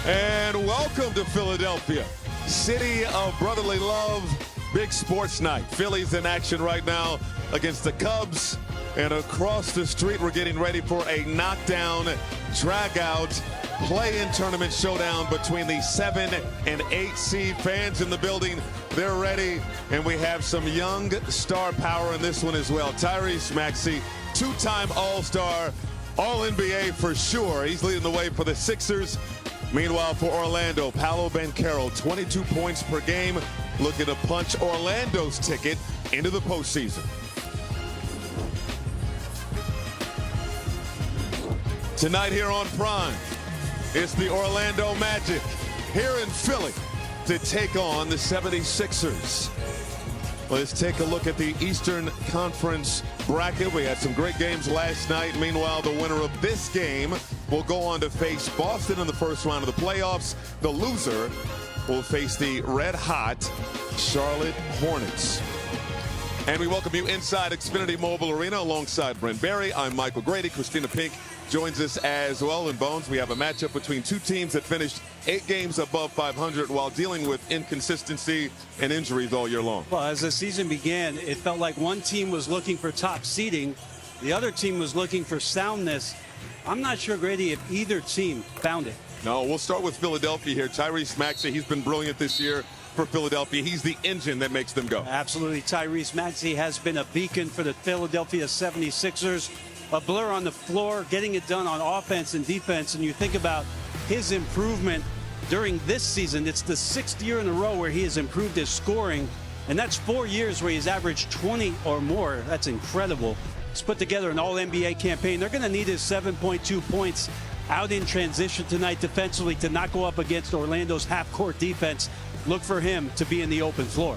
And welcome to Philadelphia, city of brotherly love, big sports night. Phillies in action right now against the Cubs. And across the street, we're getting ready for a knockdown, drag-out, play-in tournament showdown between the 7 and 8 seed. Fans in the building, they're ready. And we have some young star power in this one as well. Tyrese Maxey, two-time All-Star, All-NBA for sure. He's leading the way for the Sixers. Meanwhile, for Orlando, Paolo Banchero, 22 points per game, looking to punch Orlando's ticket into the postseason. Tonight here on Prime, it's the Orlando Magic here in Philly to take on the 76ers. Let's take a look at the Eastern Conference bracket. We had some great games last night. Meanwhile, the winner of this game will go on to face Boston in the first round of the playoffs. The loser will face the red-hot Charlotte Hornets. And we welcome you inside Xfinity Mobile Arena alongside Brent Barry. I'm Michael Grady. Christina Pink joins us as well. In Bones, we have a matchup between two teams that finished 8 games above 500 while dealing with inconsistency and injuries all year long. Well, as the season began, it felt like one team was looking for top seeding. The other team was looking for soundness. I'm not sure, Grady, if either team found it. No, we'll start with Philadelphia here. Tyrese Maxey, he's been brilliant this year for Philadelphia. He's the engine that makes them go. Absolutely. Tyrese Maxey has been a beacon for the Philadelphia 76ers. A blur on the floor, getting it done on offense and defense. And you think about his improvement during this season. It's the 6th year in a row where he has improved his scoring. And that's 4 years where he's averaged 20 or more. That's incredible. He's put together an all-NBA campaign. They're going to need his 7.2 points out in transition tonight defensively to not go up against Orlando's half-court defense. Look for him to be in the open floor.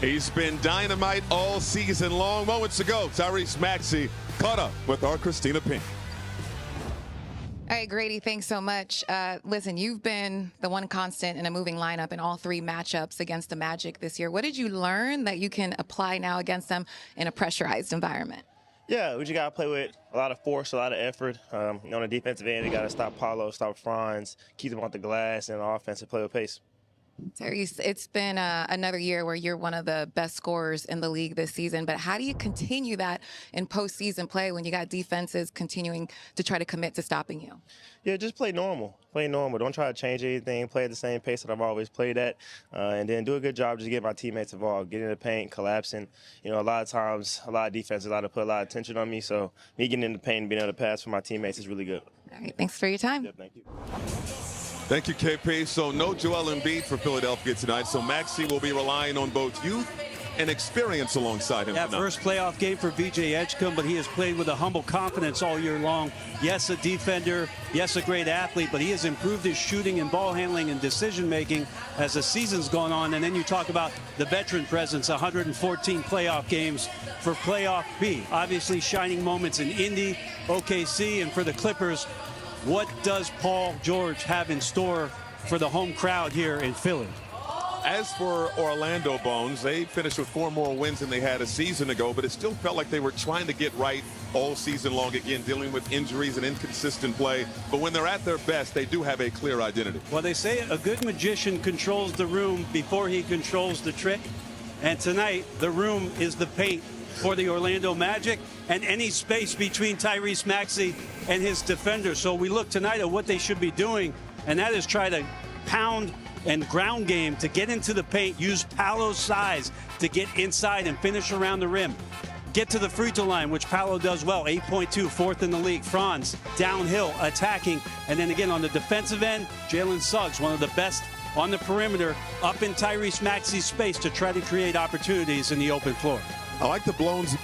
He's been dynamite all season long. Moments ago, Tyrese Maxey caught up with our Christina Pink. All right, Grady, thanks so much. Listen, you've been the one constant in a moving lineup in all 3 matchups against the Magic this year. What did you learn that you can apply now against them in a pressurized environment? Yeah, we just got to play with a lot of force, a lot of effort. On the defensive end, you got to stop Paolo, stop Franz, keep them off the glass, and on offense, play with pace. Tyrese, it's been another year where you're one of the best scorers in the league this season, but how do you continue that in postseason play when you got defenses continuing to try to commit to stopping you? Yeah, just play normal. Play normal. Don't try to change anything. Play at the same pace that I've always played at, and then do a good job just get my teammates involved, getting in the paint, collapsing. You know, a lot of times, a lot of defenses a lot to put a lot of attention on me, so me getting in the paint and being able to pass for my teammates is really good. All right, thanks for your time. Yeah, thank you. Thank you, KP. So no Joel Embiid for Philadelphia tonight. So Maxey will be relying on both youth and experience alongside him tonight. First playoff game for VJ Edgecombe, but he has played with a humble confidence all year long. Yes, a defender. Yes, a great athlete, but he has improved his shooting and ball handling and decision-making as the season's gone on. And then you talk about the veteran presence, 114 playoff games for playoff B. Obviously, shining moments in Indy, OKC, and for the Clippers. What does Paul George have in store for the home crowd here in Philly? As for Orlando, Bones, they finished with 4 more wins than they had a season ago, but it still felt like they were trying to get right all season long, again, dealing with injuries and inconsistent play. But when they're at their best, they do have a clear identity. Well, they say a good magician controls the room before he controls the trick. And tonight, the room is the paint for the Orlando Magic and any space between Tyrese Maxey and his defenders. So we look tonight at what they should be doing, and that is try to pound and ground game to get into the paint, use Paolo's size to get inside and finish around the rim. Get to the free throw line, which Paolo does well, 8.2, 4th in the league. Franz, downhill, attacking. And then again, on the defensive end, Jalen Suggs, one of the best on the perimeter, up in Tyrese Maxey's space to try to create opportunities in the open floor. I like the Bones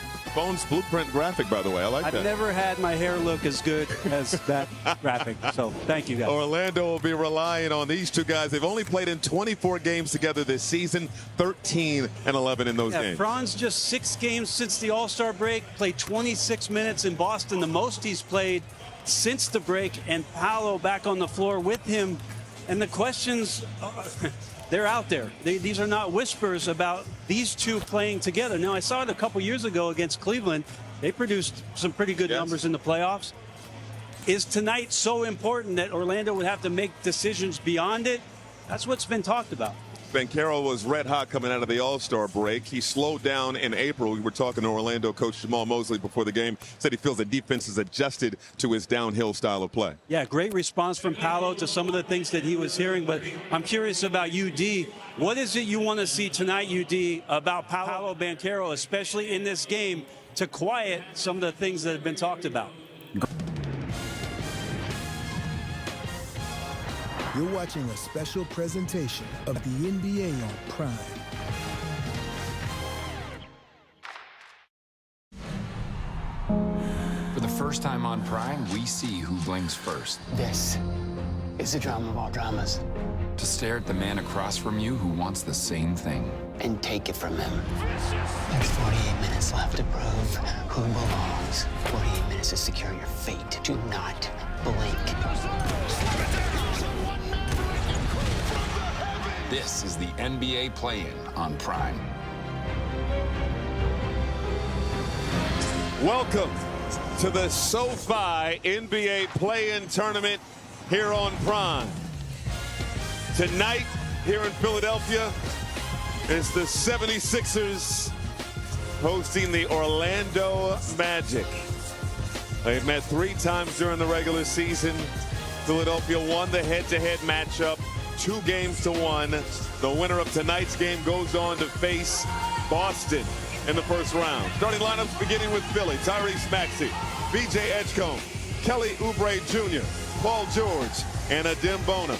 blueprint graphic, by the way. I like that. I've never had my hair look as good as that graphic. So thank you, guys. Orlando will be relying on these two guys. They've only played in 24 games together this season, 13 and 11 in those games. Franz just 6 games since the All-Star break, played 26 minutes in Boston, the most he's played since the break, and Paolo back on the floor with him. And the questions, they're out there. These are not whispers about these two playing together. Now, I saw it a couple years ago against Cleveland. They produced some pretty good numbers in the playoffs. Is tonight so important that Orlando would have to make decisions beyond it? That's what's been talked about. Banchero was red hot coming out of the All-Star break. He slowed down in April. We were talking to Orlando coach Jamal Mosley before the game. Said he feels the defense is adjusted to his downhill style of play. Yeah, great response from Paolo to some of the things that he was hearing. But I'm curious about UD. What is it you want to see tonight, UD, about Paolo Banchero, especially in this game, to quiet some of the things that have been talked about? You're watching a special presentation of the NBA on Prime. For the first time on Prime, we see who blinks first. This is the drama of all dramas. To stare at the man across from you who wants the same thing. And take it from him. There's 48 minutes left to prove who belongs. 48 minutes to secure your fate. Do not blink. This is the NBA Play-In on Prime. Welcome to the SoFi NBA Play-In Tournament here on Prime. Tonight, here in Philadelphia, is the 76ers hosting the Orlando Magic. They've met 3 times during the regular season. Philadelphia won the head-to-head matchup, 2 games to 1. The winner of tonight's game goes on to face Boston in the first round. Starting lineups beginning with Philly: Tyrese Maxey, B.J. Edgecombe, Kelly Oubre Jr., Paul George, and Adem Bona.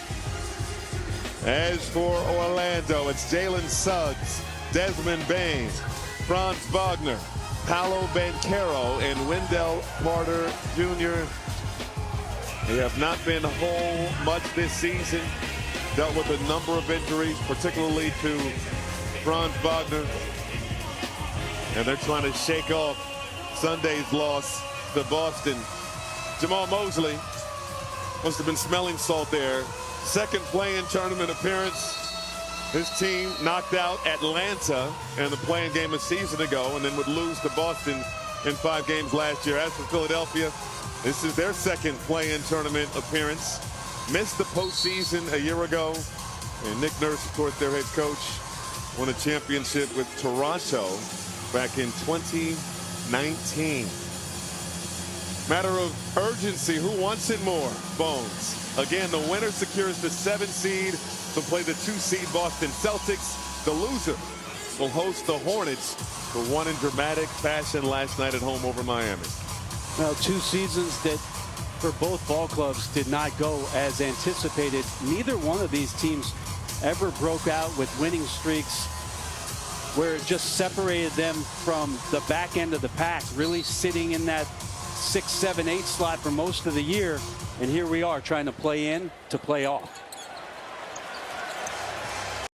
As for Orlando, it's Jalen Suggs, Desmond Bane, Franz Wagner, Paolo Banchero, and Wendell Carter Jr. They have not been whole much this season. Dealt with a number of injuries, particularly to Franz Wagner. And they're trying to shake off Sunday's loss to Boston. Jamal Mosley must have been smelling salt there. Second play-in tournament appearance. His team knocked out Atlanta in the play-in game a season ago and then would lose to Boston in 5 games last year. As for Philadelphia, this is their second play-in tournament appearance. Missed the postseason a year ago. And Nick Nurse, of course, their head coach, won a championship with Toronto back in 2019. Matter of urgency, who wants it more? Bones. Again, the winner secures the 7th seed to play the 2 seed Boston Celtics. The loser will host the Hornets, who won in dramatic fashion last night at home over Miami. Well, 2 seasons that for both ball clubs did not go as anticipated. Neither one of these teams ever broke out with winning streaks where it just separated them from the back end of the pack, really sitting in that 6, 7, 8 slot for most of the year. And here we are trying to play in to play off.